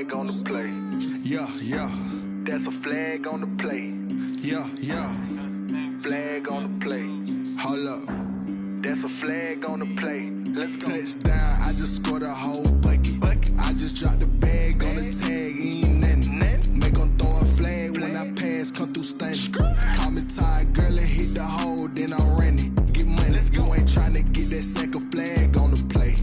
flag on the play. Yeah, yeah. That's a flag on the play. Yeah, yeah. Flag on the play. Hold up. That's a flag on the play. Let's go. Touchdown, I just scored a whole bucket. I just dropped the bag on the tag, ain't nothing. Make 'em throw a flag when I pass, come through stunning. Call me tired, girl, and hit the hole, then I'm running. Get money, you ain't tryna get that second flag on the play.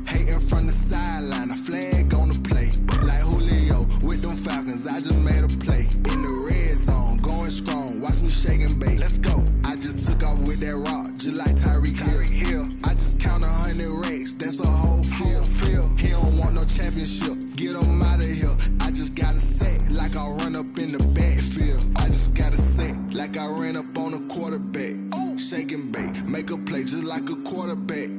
Hating from the sideline, a flag on the play. Like Julio with them Falcons, I just made a play. In the red zone, going strong, watch me shake and bake. Let's go. I just took off with that rock, just like Tyreek Hill. I just count 100 racks, that's a whole field. He don't want no championship, get him out of here. I just got a set, like I run up in the backfield. I just got a set, like I ran up on a quarterback. Shake and bake, make a play just like a quarterback.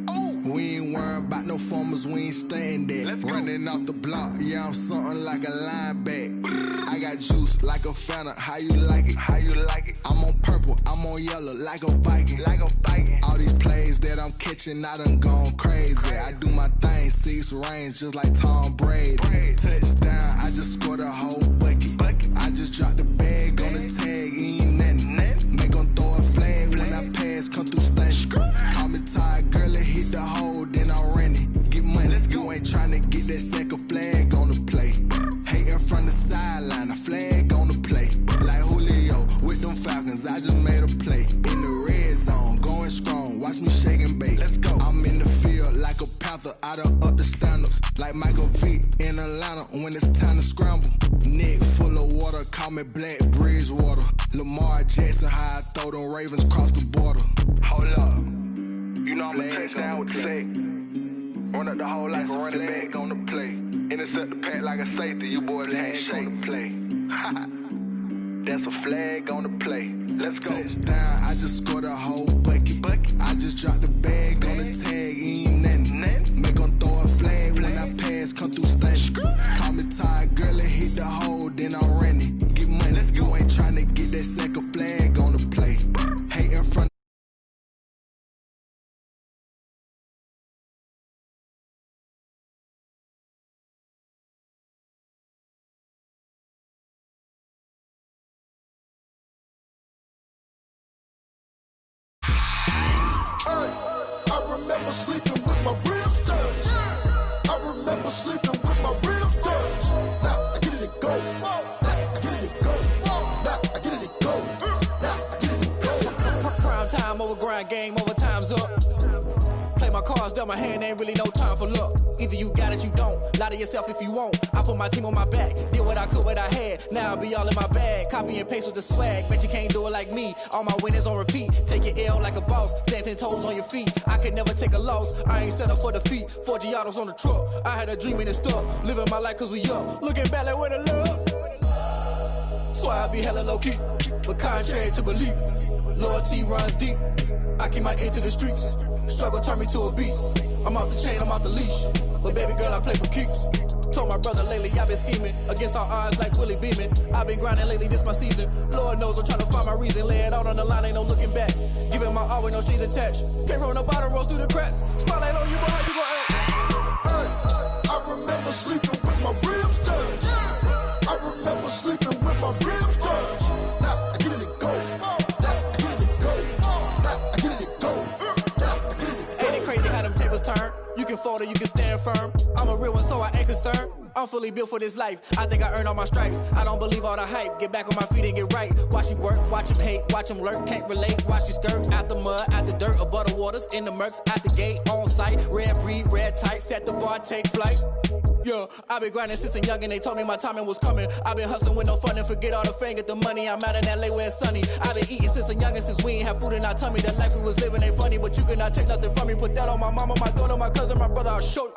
We ain't worrying about no formers, we ain't staying there. Running off the block, yeah, I'm something like a linebacker. I got juice like a Fanta, how you like it? How you like it? I'm on purple, I'm on yellow, like a Viking. Like a Viking. All these plays that I'm catching, I done gone crazy. I do my thing, 6 range, just like Tom Brady. Touchdown, I just scored a whole bucket. I just dropped the bag on the tag, ain't nothing. Make 'em throw a flag when I pass, come through stunning. Call me tired, girl, and hit the hole, then I'm running. Get money, you ain't tryna get that second flag on the play. Hating from the sideline, a flag on the play. Like Julio with them Falcons, I just made a play. In the red zone, going strong, watch me shake and bake. Let's go. I'm in the field like a Panther, I done up the standards. Like Michael Vick in Atlanta when it's time to scramble. Neck full of water, call me Black Bridgewater. Lamar Jackson, how I throw them Ravens cross the border. Hold up. You know I'm a touchdown with the sack. Run up the whole like a running back on the play. Intercept the pack like a safety, you boys handshake the play. That's a flag on the play. Let's go. Touchdown, I just scored a whole bucket. I just dropped the bag on the tag, ain't nothing. Make 'em throw a flag when I pass, come through stunning. Call me tired, girl, and hit the hole, then I'm running. Get money, you ain't tryna get that second flag on the play. Hating from I remember sleeping with my ribs touched. I remember sleeping with my ribs touched. Now I get it to go. Now I get it to go. Now I get it to go. Now I get it to go. Prime time over grind game, over time's up. Play my cards, dealt my hand, ain't really no time for luck. Either you got it, you don't. Lie to yourself if you won't. I put my team on my back, did what I could, what I had. Now I'll be all in my bag. Copy and paste with the swag. Bet you can't do it like me. All my winners on repeat. Take your L like a boss. Stand 10 toes on your feet. I could never take a loss. I ain't set up for defeat. 4 Giottos on the truck. I had a dream and it stuck. Living my life cause we up. Looking back like where the love. So I be hella low key. But contrary to belief, loyalty runs deep. I keep my ear to the streets. Struggle turned me to a beast. I'm off the chain, I'm off the leash. But baby girl, I play for keeps. Told my brother lately, I've been scheming. Against all odds like Willie Beeman. I've been grinding lately, this my season. Lord knows I'm trying to find my reason. Lay it out on the line, ain't no looking back. Giving my all with no strings attached. Came from the bottom, rose through the cracks. Spotlight on you, boy, how you gon' act? I remember sleeping with my ribs touched. I remember sleeping with my ribs touched. Now I get it to go. Now I get it to go. Now I get it to go. Now I get it to go. Ain't it crazy how them tables turn? You can fold or you can stand firm. I'm a real one, so I ain't concerned. I'm fully built for this life. I think I earned all my stripes. I don't believe all the hype. Get back on my feet and get right. Watch you work, watch him hate, watch him lurk. Can't relate, watch you skirt. Out the mud, out the dirt, above the waters, in the murks, out the gate, on site. Red breed, red tight, set the bar, take flight. Yeah, I been grinding since a young and they told me my timing was coming. I been hustling with no fun and forget all the fame, get the money. I'm out in LA where it's sunny. I been eating since a young and since we ain't have food in our tummy. The life we was living ain't funny, but you cannot take nothing from me. Put that on my mama, my daughter, my cousin, my brother, I'll show you.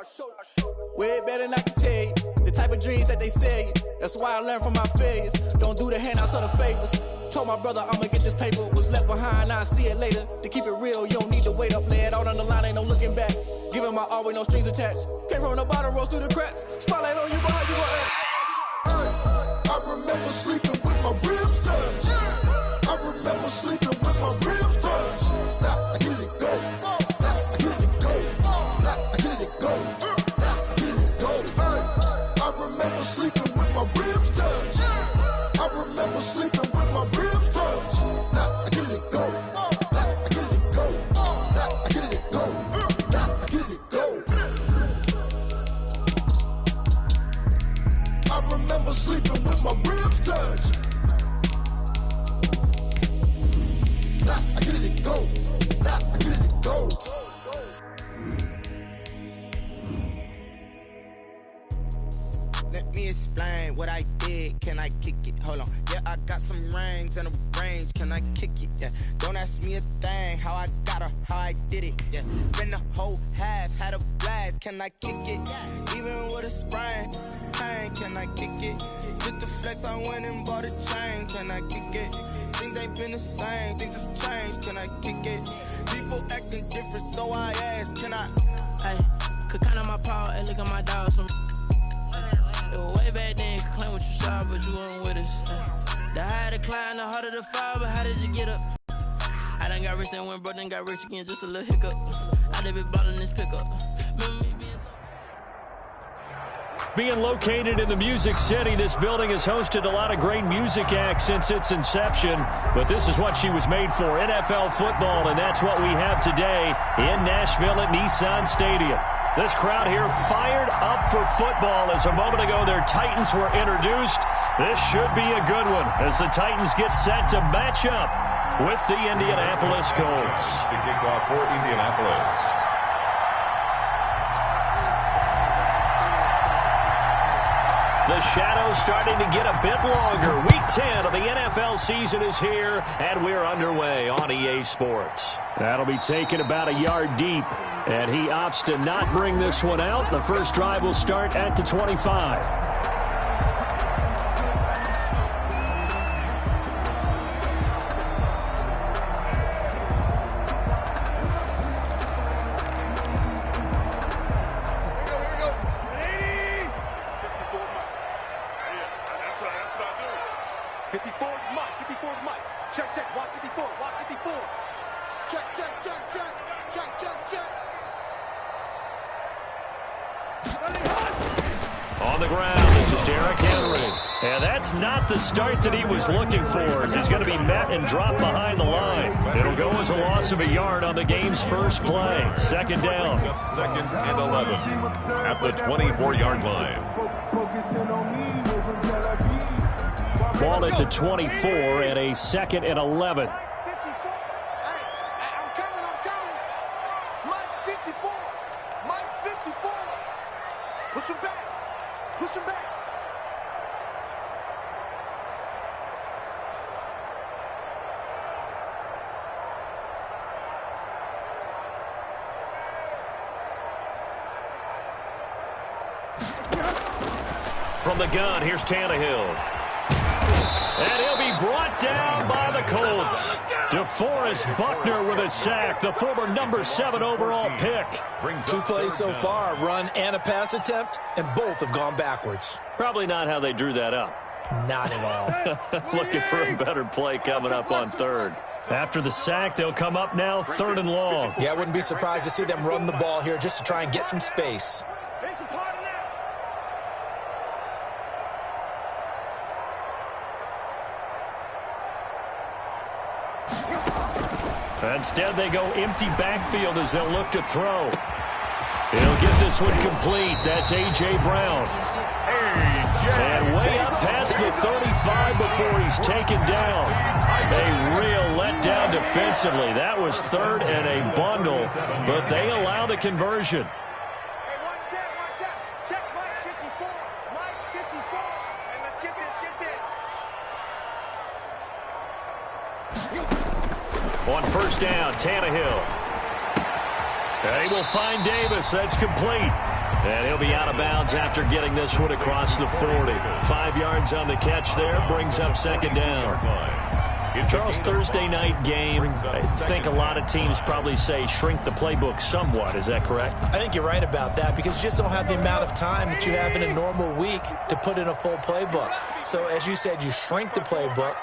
Way better than I can tell you. The type of dreams that they sell you. That's why I learned from my failures. Don't do the handouts or the favors. Told my brother I'ma get this paper. Was left behind, I'll see it later. To keep it real, you don't need to wait up. Lay it out on the line, ain't no looking back. Giving my all with no strings attached. Came from the bottom, rose through the cracks. Spotlight on you, boy, how you gon' act? I remember sleeping with my ribs touched. I remember sleeping with my ribs touched. Now I get it to go. Now I get it to go. Now I get it to go. Now I get it to go. I remember sleeping me explain what I did. Can I kick it? Hold on. Yeah, I got some rings and a range. Can I kick it? Yeah. Don't ask me a thing. How I got her, how I did it. Yeah. Spend the whole half, had a blast. Can I kick it? Even with a sprain. Pain, can I kick it? Just the flex, I went and bought a chain. Can I kick it? Things ain't been the same. Things have changed. Can I kick it? People acting different, so I ask. Can I? Hey, could count on my power and look at my dogs from. It was way back then, could claim what you saw, but you weren't with us. The higher the climb, the harder the fall, but how did you get up? I done got rich and went broke, then got rich again, just a little hiccup. I done been ballin' this pickup. Remember me being so. Being located in the Music City, this building has hosted a lot of great music acts since its inception, but this is what she was made for, NFL football, and that's what we have today in Nashville at Nissan Stadium. This crowd here fired up for football as a moment ago their Titans were introduced. This should be a good one as the Titans get set to match up with the Indianapolis Colts. To kick off for Indianapolis. The shadow's starting to get a bit longer. Week 10 of the NFL season is here, and we're underway on EA Sports. That'll be taken about a yard deep, and he opts to not bring this one out. The first drive will start at the 25. On the ground, this is Derrick Henry. And that's not the start that he was looking for, as he's going to be met and dropped behind the line. It'll go as a loss of a yard on the game's first play. Second down. Second and 11 at the 24-yard line. Ball at the 24 and a second and 11. From the gun, here's Tannehill. And he'll be brought down by the Colts. DeForest Buckner with a sack, the former number 7 overall pick. 2 plays so far, run and a pass attempt, and both have gone backwards. Probably not how they drew that up. Not at all. Looking for a better play coming up on third. After the sack, they'll come up now 3rd and long. Yeah, I wouldn't be surprised to see them run the ball here just to try and get some space. Instead, they go empty backfield as they'll look to throw. He'll get this one complete. That's A.J. Brown. And way up past the 35 before he's taken down. A real letdown defensively. That was 3rd and a bundle, but they allow the conversion. On first down, Tannehill. And he will find Davis. That's complete. And he'll be out of bounds after getting this one across the 40. 5 yards on the catch there. Brings up second down. Charles, Thursday night game, I think a lot of teams probably say shrink the playbook somewhat. Is that correct? I think you're right about that because you just don't have the amount of time that you have in a normal week to put in a full playbook. So, as you said, you shrink the playbook.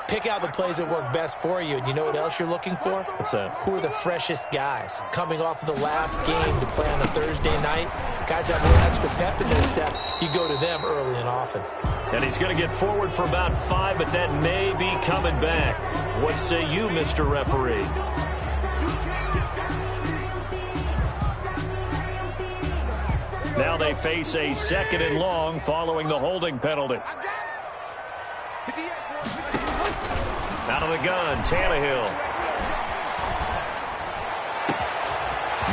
Pick out the plays that work best for you. And you know what else you're looking for? What's that? Who are the freshest guys? Coming off of the last game to play on a Thursday night, guys that have a little extra pep in their step, you go to them early and often. And he's going to get forward for about 5, but that may be coming back. What say you, Mr. Referee? Now they face a 2nd and long following the holding penalty. Out of the gun, Tannehill.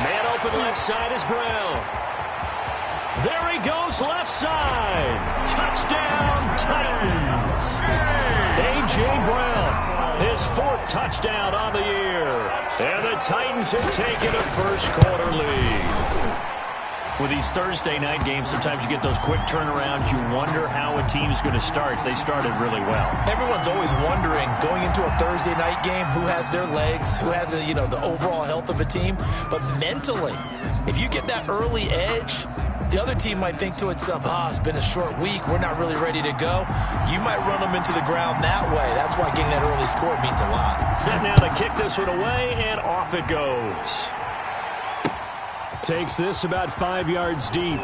Man open left side is Brown. There he goes left side. Touchdown, Titans. A.J. Brown, his 4th touchdown on the year. And the Titans have taken a first-quarter lead. With these Thursday night games, sometimes you get those quick turnarounds. You wonder how a team's going to start. They started really well. Everyone's always wondering, going into a Thursday night game, who has their legs, who has the overall health of a team. But mentally, if you get that early edge, the other team might think to itself, it's been a short week. We're not really ready to go. You might run them into the ground that way. That's why getting that early score means a lot. Set now to kick this one away, and off it goes. Takes this about 5 yards deep.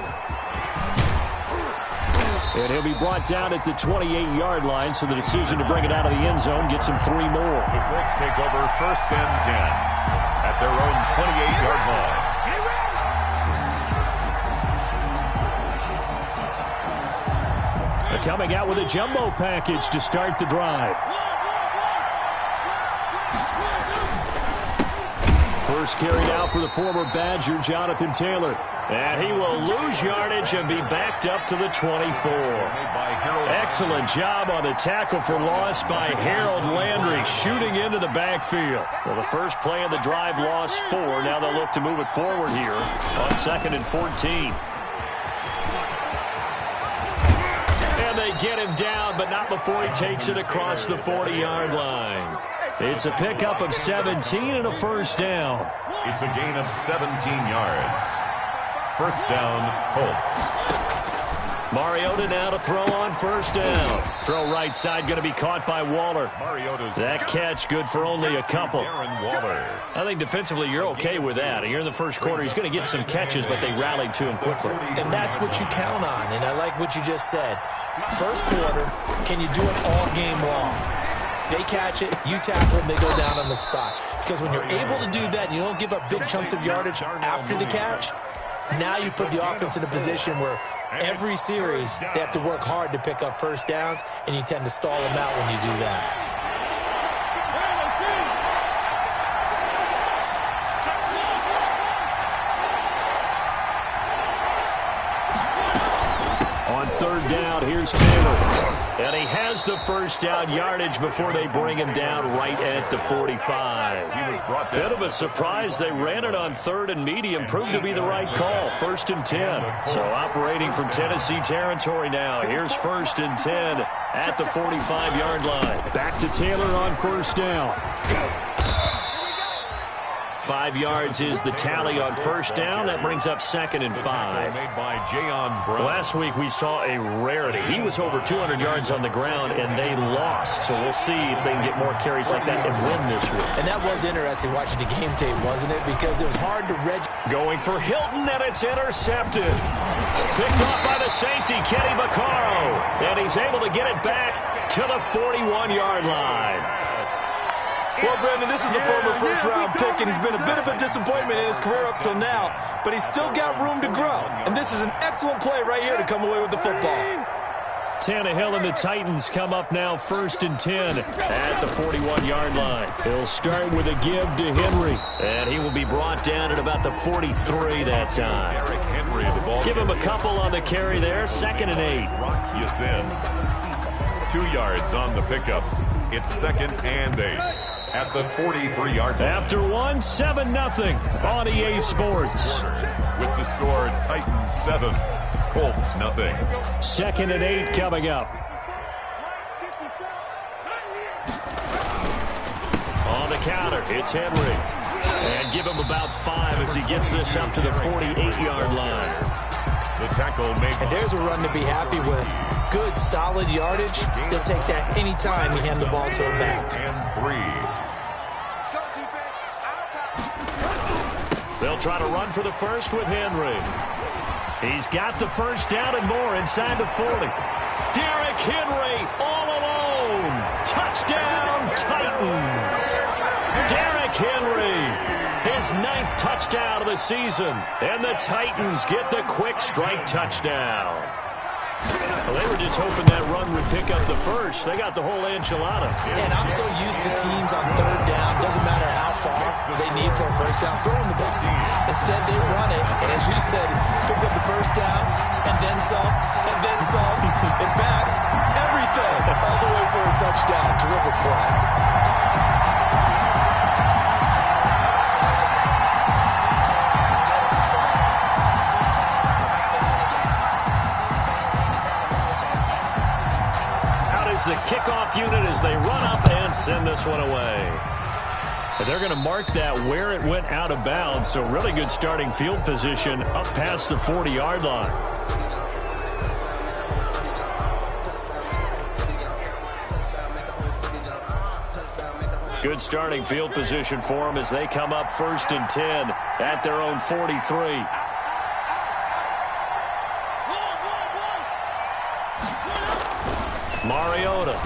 And he'll be brought down at the 28-yard line, so the decision to bring it out of the end zone gets him 3 more. The Colts take over 1st and 10 at their own 28-yard line. They're coming out with a jumbo package to start the drive. First carry now for the former Badger, Jonathan Taylor. And he will lose yardage and be backed up to the 24. Excellent job on the tackle for loss by Harold Landry, shooting into the backfield. Well, the first play of the drive lost 4. Now they'll look to move it forward here on 2nd and 14. And they get him down, but not before he takes it across the 40-yard line. It's a pickup of 17 and a first down. It's a gain of 17 yards. First down, Colts. Mariota now to throw on first down. Throw right side, going to be caught by Waller. That catch good for only a couple. I think defensively you're okay with that. Here in the first quarter, he's going to get some catches, but they rallied to him quickly. And that's what you count on, and I like what you just said. First quarter, can you do it all game long? They catch it, you tackle them, they go down on the spot. Because when you're able to do that, you don't give up big chunks of yardage after the catch, now you put the offense in a position where every series they have to work hard to pick up first downs, and you tend to stall them out when you do that. On third down, here's Taylor. And he has the first down yardage before they bring him down right at the 45. Bit of a surprise. They ran it on 3rd and medium. Proved to be the right call. 1st and 10. So operating from Tennessee territory now. Here's 1st and 10 at the 45-yard line. Back to Taylor on first down. 5 yards is the tally on first down. That brings up 2nd and 5. Last week we saw a rarity. He was over 200 yards on the ground, and they lost. So we'll see if they can get more carries like that and win this week. And that was interesting watching the game tape, wasn't it? Because it was hard to Going for Hilton, and it's intercepted. Picked off by the safety, Kenny Vaccaro. And he's able to get it back to the 41-yard line. Well, Brandon, this is a former first-round pick, and he's been a bit of a disappointment in his career up till now, but he's still got room to grow. And this is an excellent play right here to come away with the football. Tannehill and the Titans come up now 1st and 10 at the 41-yard line. He'll start with a give to Henry, and he will be brought down at about the 43 that time. Give him a couple on the carry there, 2nd and 8. 2 yards on the pickup. It's 2nd and 8. At the 43-yard line. After 1, 7-0 on EA Sports. With the score, Titans 7, Colts 0. 2nd and 8 coming up. On the counter, it's Henry. And give him about 5 as he gets this up to the 48-yard line. The tackle made. And there's a run to be happy with. Good, solid yardage. They'll take that any time you hand the ball to a back. And 3. They'll try to run for the first with Henry. He's got the first down and more inside the 40. Derrick Henry all alone. Touchdown, Titans. Derrick Henry, his 9th touchdown of the season. And the Titans get the quick strike touchdown. Well, they were just hoping that run would pick up the first. They got the whole enchilada. And I'm so used to teams on third down, doesn't matter how far they need for a first down, throwing the ball. Instead, they run it, and as you said, pick up the first down, and then some, and then some. In fact, everything, all the way for a touchdown. Terrific play. The kickoff unit as they run up and send this one away. But they're going to mark that where it went out of bounds, so really good starting field position up past the 40-yard line. Good starting field position for them as they come up 1st and 10 at their own 43. Mariota.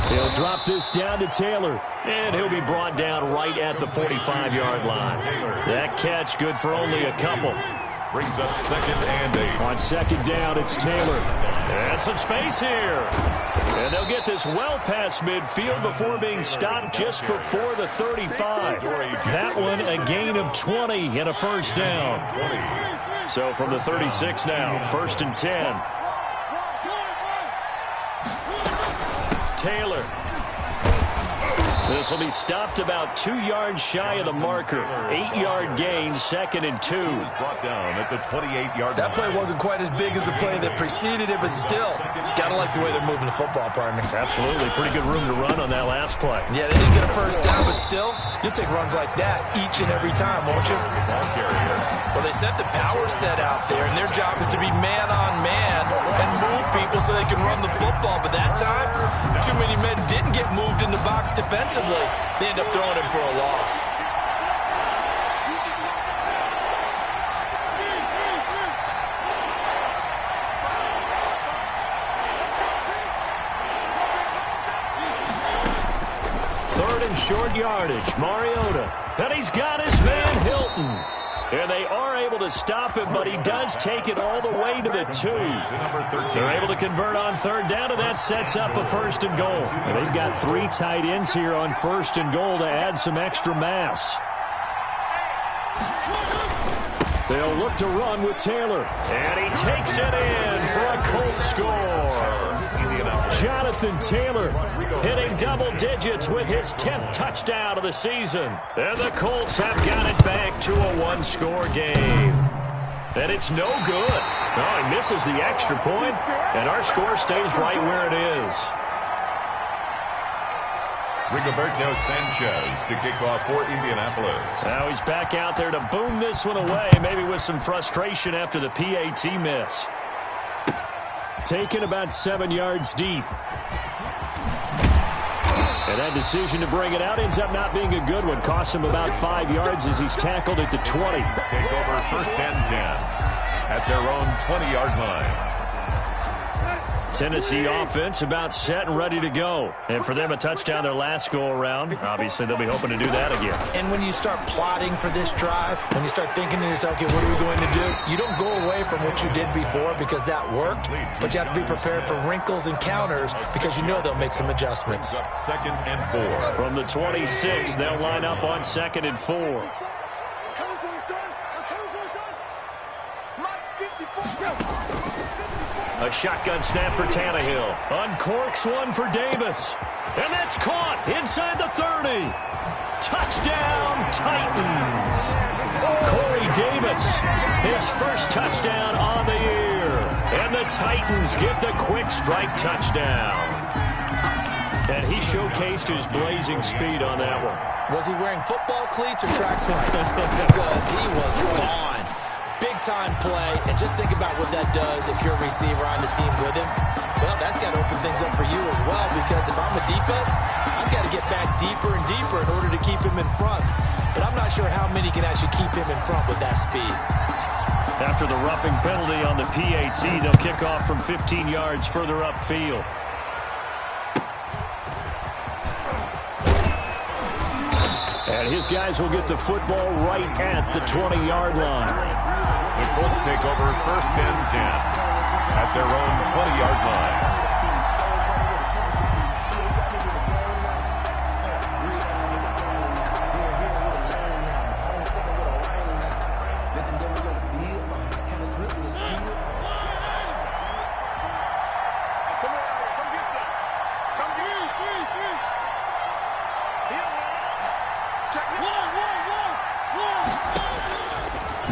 He'll drop this down to Taylor, and he'll be brought down right at the 45-yard line. That catch good for only a couple. Brings up 2nd and 8. On 2nd down, it's Taylor. And some space here. And they'll get this well past midfield before being stopped just before the 35. That one a gain of 20 and a 1st down. So from the 36 now, 1st and 10. Taylor. This will be stopped about 2 yards shy of the marker. 8-yard gain, 2nd and 2. Brought down at the 28-yard line. That play wasn't quite as big as the play that preceded it, but still, gotta like the way they're moving the football, partner. Absolutely. Pretty good room to run on that last play. Yeah, they didn't get a 1st down, but still, you'll take runs like that each and every time, won't you? Well, they sent the power set out there, and their job is to be man-on-man and move people so they can run the football. But that time, too many men didn't get moved in the box defensively. They end up throwing him for a loss. Third and short yardage, Mariota. And he's got his man, Hilton. And they are able to stop him, but he does take it all the way to the 2. They're able to convert on 3rd down, and that sets up a 1st and goal. And they've got 3 tight ends here on 1st and goal to add some extra mass. They'll look to run with Taylor. And he takes it in for a Colts score. Jonathan Taylor hitting double digits with his 10th touchdown of the season. And the Colts have got it back to a 1-score game. And it's no good. Oh, he misses the extra point, and our score stays right where it is. Rigoberto Sanchez to kick off for Indianapolis. Now he's back out there to boom this one away, maybe with some frustration after the PAT miss. Taken about 7 yards deep. And that decision to bring it out ends up not being a good one. Costs him about 5 yards as he's tackled at the 20. Take over 1st and 10 at their own 20-yard line. Tennessee offense about set and ready to go. And for them, a touchdown their last go-around. Obviously, they'll be hoping to do that again. And when you start plotting for this drive, when you start thinking to yourself, okay, what are we going to do? You don't go away from what you did before because that worked, but you have to be prepared for wrinkles and counters because you know they'll make some adjustments. 2nd and 4. From the 26, they'll line up on 2nd and 4. A shotgun snap for Tannehill. Uncorks one for Davis. And that's caught inside the 30. Touchdown, Titans. Corey Davis, his first touchdown on the year. And the Titans get the quick strike touchdown. And he showcased his blazing speed on that one. Was he wearing football cleats or track spikes? Because he was gone. Big-time play, and just think about what that does if you're a receiver on the team with him. Well, that's got to open things up for you as well, because if I'm a defense, I've got to get back deeper and deeper in order to keep him in front. But I'm not sure how many can actually keep him in front with that speed. After the roughing penalty on the PAT, they'll kick off from 15 yards further upfield. And his guys will get the football right at the 20-yard line. The Colts take over 1st and 10 at their own 20-yard line.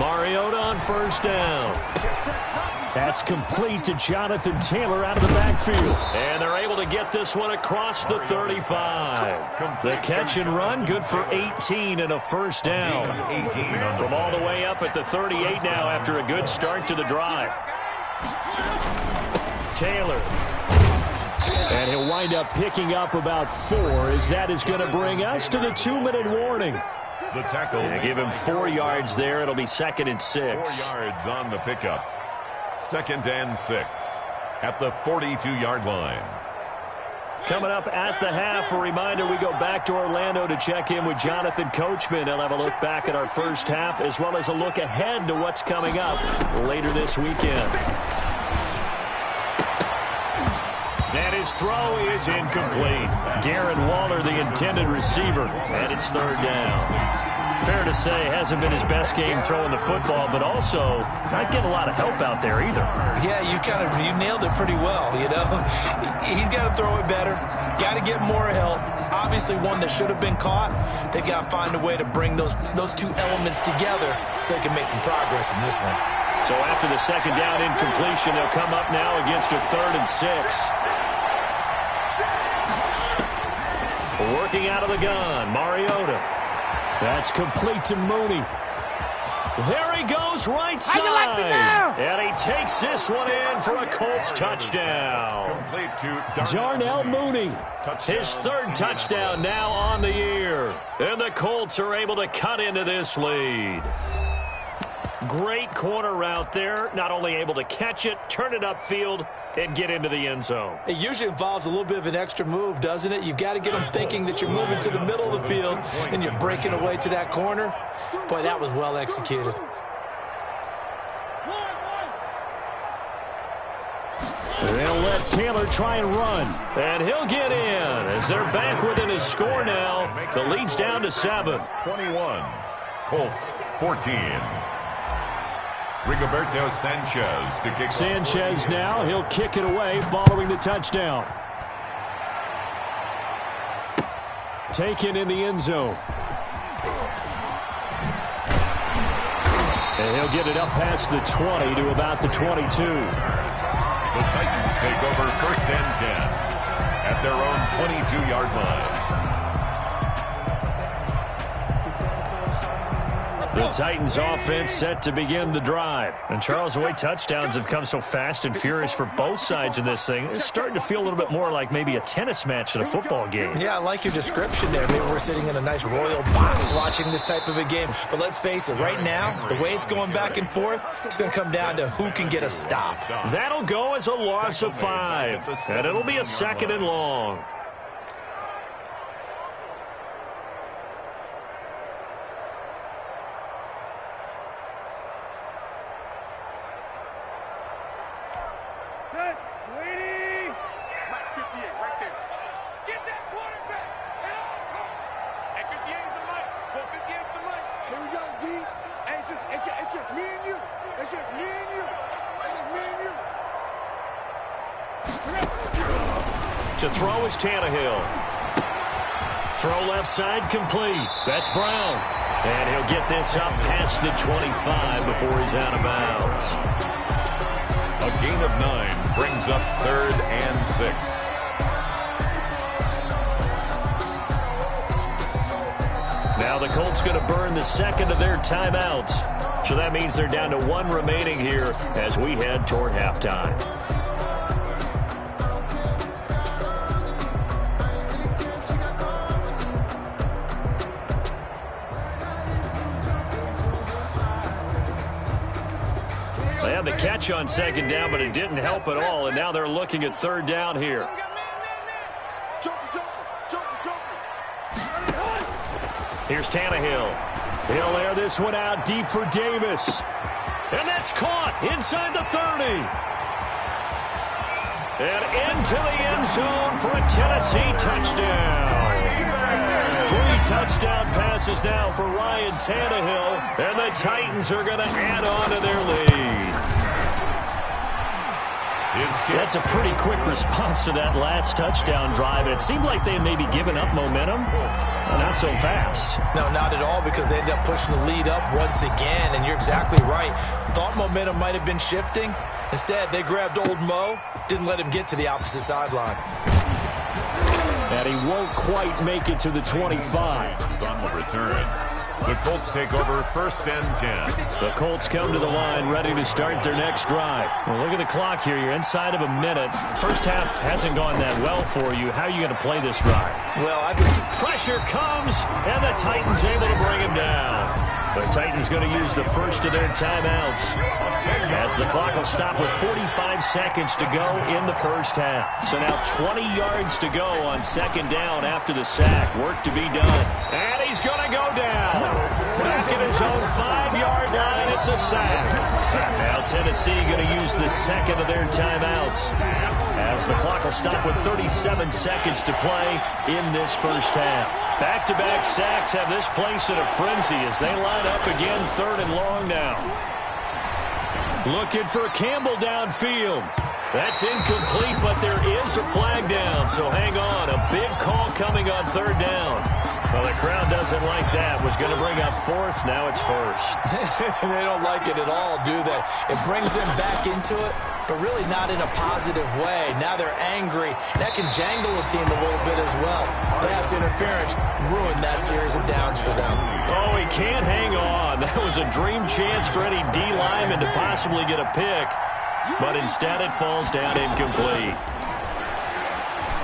Mariota on first down. That's complete to Jonathan Taylor out of the backfield. And they're able to get this one across the 35. The catch and run, good for 18 and a first down. From all the way up at the 38 now after a good start to the drive. Taylor. And he'll wind up picking up about 4 as that is going to bring us to the 2-minute warning. The tackle. Give him 4 yards there. It'll be 2nd and 6. 4 yards on the pickup. 2nd and 6 at the 42-yard line. Coming up at the half, a reminder, we go back to Orlando to check in with Jonathan Coachman. He'll have a look back at our first half as well as a look ahead to what's coming up later this weekend. And his throw is incomplete. Darren Waller, the intended receiver, and it's 3rd down. Fair to say, hasn't been his best game throwing the football, but also not getting a lot of help out there either. Yeah, you nailed it pretty well, you know. He's got to throw it better, got to get more help. Obviously one that should have been caught. They've got to find a way to bring those two elements together so they can make some progress in this one. So after the 2nd down incompletion, they'll come up now against a 3rd and 6. Working out of the gun, Mariota. That's complete to Mooney. There he goes, right side. And he takes this one in for a Colts touchdown. Complete to Darnell Mooney. His 3rd touchdown now on the year. And the Colts are able to cut into this lead. Great corner route there. Not only able to catch it, turn it upfield, and get into the end zone. It usually involves a little bit of an extra move, doesn't it? You've got to get them thinking that you're moving to the middle of the field and you're breaking away to that corner. Boy, that was well executed. They'll let Taylor try and run. And he'll get in as they're back within a score now. The lead's down to 7. 21. Colts 14. Rigoberto Sanchez to kick. Sanchez now, he'll kick it away following the touchdown. Taken in the end zone. And he'll get it up past the 20 to about the 22. The Titans take over 1st and 10 at their own 22-yard line. The Titans offense set to begin the drive. And Charles, the way touchdowns have come so fast and furious for both sides in this thing, it's starting to feel a little bit more like maybe a tennis match than a football game. Yeah, I like your description there. Maybe we're sitting in a nice royal box watching this type of a game. But let's face it, right now, the way it's going back and forth, it's going to come down to who can get a stop. That'll go as a loss of 5. And it'll be a 2nd and long. To throw is Tannehill. Throw left side complete. That's Brown. And he'll get this up past the 25 before he's out of bounds. A gain of 9 brings up 3rd and 6. Now the Colts going to burn the 2nd of their timeouts. So that means they're down to 1 remaining here as we head toward halftime. They had the catch on 2nd down, but it didn't help at all, and now they're looking at 3rd down here. Here's Tannehill. He'll air this one out deep for Davis. And that's caught inside the 30. And into the end zone for a Tennessee touchdown. 3 touchdown passes now for Ryan Tannehill. And the Titans are going to add on to their lead. That's a pretty quick response to that last touchdown drive. It seemed like they may be giving up momentum. Not so fast. No, not at all, because they end up pushing the lead up once again, and you're exactly right. Thought momentum might have been shifting. Instead, they grabbed old Mo, didn't let him get to the opposite sideline. And he won't quite make it to the 25. On the return. The Colts take over 1st and 10. The Colts come to the line ready to start their next drive. Well, look at the clock here. You're inside of a minute. First half hasn't gone that well for you. How are you going to play this drive? Well, pressure comes, and the Titans able to bring him down. The Titans going to use the first of their timeouts as the clock will stop with 45 seconds to go in the first half. So now 20 yards to go on 2nd down after the sack. Work to be done. And he's going to go down. Back at his own 5-yard line, it's a sack. Now Tennessee going to use the second of their timeouts as the clock will stop with 37 seconds to play in this first half. Back-to-back sacks have this place in a frenzy as they line up again 3rd and long now. Looking for Campbell downfield. That's incomplete, but there is a flag down, so hang on. A big call coming on 3rd down. Well, the crowd doesn't like that. Was going to bring up 4th, now it's 1st. They don't like it at all, do they? It brings them back into it, but really not in a positive way. Now they're angry. That can jangle a team a little bit as well. Pass interference ruined that series of downs for them. Oh, he can't hang on. That was a dream chance for any D lineman to possibly get a pick, but instead it falls down incomplete.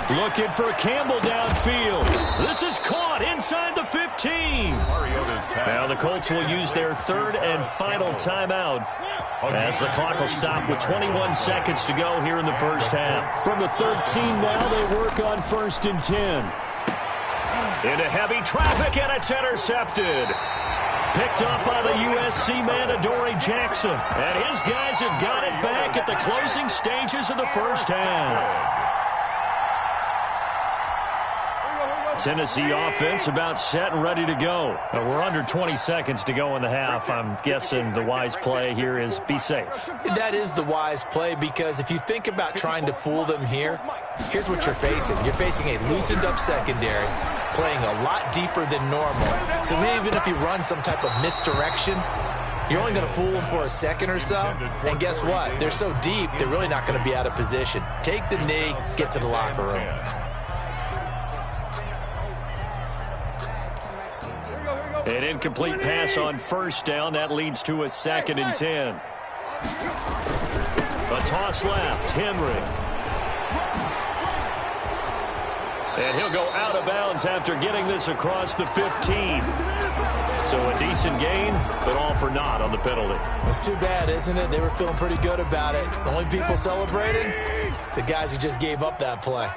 Looking for Campbell downfield. This is caught inside the 15. Now the Colts will use their 3rd and final timeout as the clock will stop with 21 seconds to go here in the first half. From the 13 now, they work on 1st and 10. Into heavy traffic, and it's intercepted. Picked up by the USC man, Adoree Jackson. And his guys have got it back at the closing stages of the first half. Tennessee offense about set and ready to go. We're under 20 seconds to go in the half. I'm guessing the wise play here is be safe. That is the wise play, because if you think about trying to fool them here, here's what you're facing. You're facing a loosened up secondary, playing a lot deeper than normal. So even if you run some type of misdirection, you're only going to fool them for a second or so. And guess what? They're so deep, they're really not going to be out of position. Take the knee, get to the locker room. An incomplete pass on 1st down. That leads to a 2nd and 10. A toss left. Henry. And he'll go out of bounds after getting this across the 15. So a decent gain, but all for naught on the penalty. It's too bad, isn't it? They were feeling pretty good about it. The only people celebrating, the guys who just gave up that play.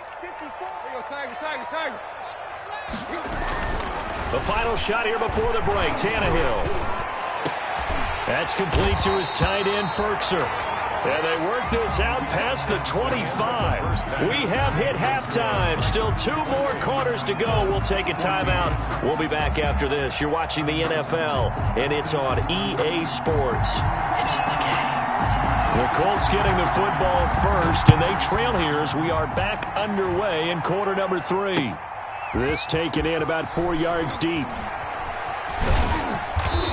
The final shot here before the break, Tannehill. That's complete to his tight end, Ferkser. And they work this out past the 25. We have hit halftime. Still 2 more quarters to go. We'll take a timeout. We'll be back after this. You're watching the NFL, and it's on EA Sports. It's in the game. The Colts getting the football first, and they trail here as we are back underway in quarter number 3. This taken in about 4 yards deep.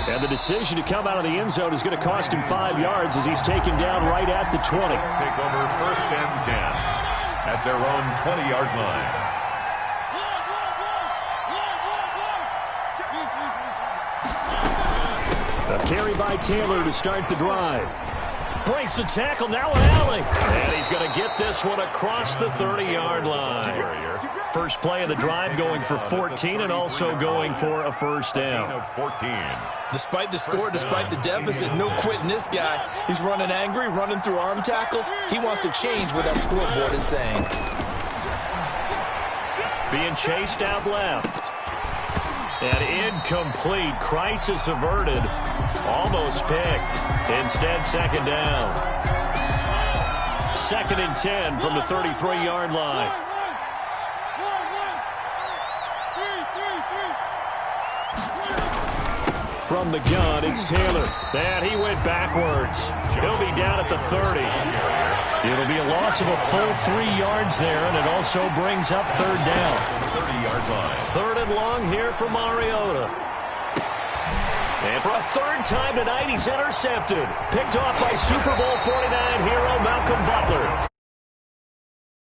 And the decision to come out of the end zone is going to cost him 5 yards as he's taken down right at the 20. Take over 1st and 10 at their own 20-yard line. A carry by Taylor to start the drive. Breaks the tackle, now an alley. And he's going to get this one across the 30-yard line. First play of the drive going for 14 and also going for a 1st down. 14. Despite the score, despite the deficit, no quitting this guy. He's running angry, running through arm tackles. He wants to change what that scoreboard is saying. Being chased out left. And incomplete. Crisis averted. Almost picked. Instead, 2nd down. 2nd and 10 from the 33-yard line. From the gun, it's Taylor. And he went backwards. He'll be down at the 30. It'll be a loss of a full 3 yards there, and it also brings up third down. 30-yard line. Third and long here for Mariota. And for a third time tonight, he's intercepted. Picked off by Super Bowl 49 hero Malcolm Butler.